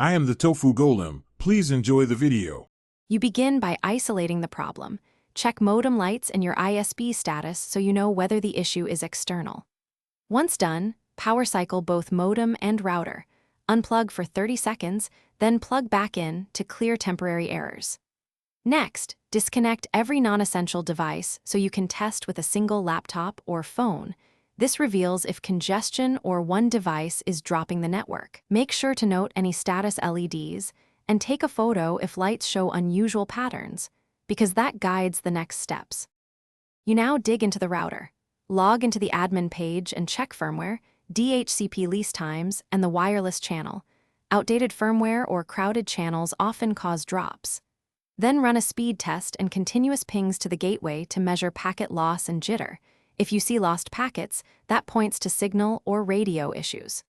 I am the Tofu Golem. Please enjoy the video. You begin by isolating the problem. Check modem lights and your ISP status so you know whether the issue is external. Once done, power cycle both modem and router. Unplug for 30 seconds, then plug back in to clear temporary errors. Next, disconnect every non-essential device so you can test with a single laptop or phone. This reveals if congestion or one device is dropping the network. Make sure to note any status LEDs and take a photo if lights show unusual patterns, because that guides the next steps. You now dig into the router. Log into the admin page and check firmware, DHCP lease times, and the wireless channel. Outdated firmware or crowded channels often cause drops. Then run a speed test and continuous pings to the gateway to measure packet loss and jitter. If you see lost packets, that points to signal or radio issues.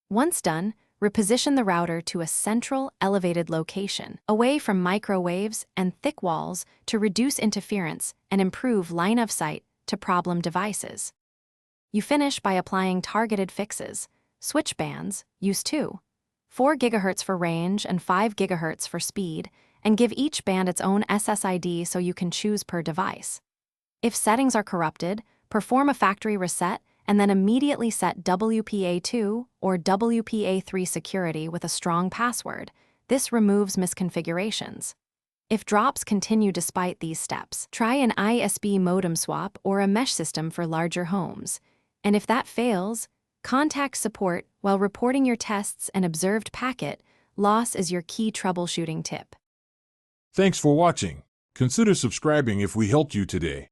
Once done, reposition the router to a central, elevated location, away from microwaves and thick walls to reduce interference and improve line of sight to problem devices. You finish by applying targeted fixes. Switch bands, use 4 GHz for range and 5 GHz for speed, and give each band its own SSID so you can choose per device. If settings are corrupted, perform a factory reset and then immediately set WPA2 or WPA3 security with a strong password. This removes misconfigurations. If drops continue despite these steps, try an ISP modem swap or a mesh system for larger homes. And if that fails, contact support while reporting your tests and observed packet loss is your key troubleshooting tip. Thanks for watching. Consider subscribing if we helped you today.